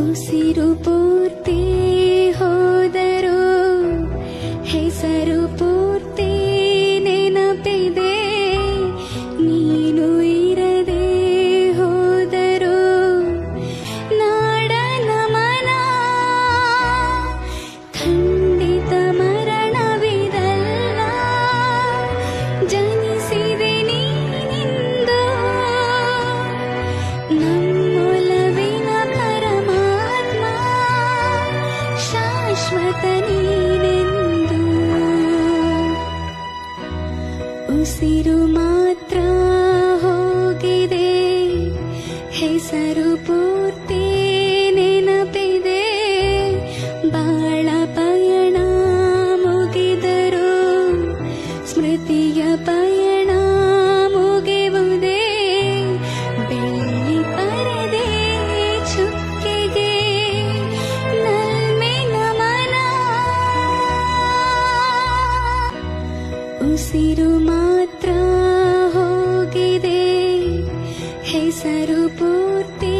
ಉಸಿರು ಪೂರ್ತಿ ಹೋದರೂ ಹೆಸರು ಪೂರ್ತಿ ನೆನಪಿದೆ. ನೀನು ಇರದೆ ಹೋದರೂ ನಾಡ ನಮನ ಖಂಡಿತ ಮರಣವಿದಲ್ಲ. ಜನಿಸಿದೆ ನೀನಿಂದು ನಮ್ಮೊಲವಿನ ಪರಮಾತ್ಮ ಶಾಶ್ವತ ನೀನೆಂದು. ಉಸಿರು ಮಾತ್ರ ಹೋಗಿದೆ, ಹೆಸರು ಪೂರ್ತಿ ನೆನಪಿದೆ. ಬಾಳ ಪಯಣ ಮುಗಿದರು ಸ್ಮೃತಿಯ ಪಯಣ ಮುಗಿವುದೇ. ಬೆಳ್ಳಿ ಪರದೆ ಚುಕ್ಕೆಗೆ ನಲ್ಮೆ ನಮನ. ಉಸಿರು ಮಾತ್ರ ಹೋಗಿದೆ, ಹೆಸರು ಪೂರ್ತಿ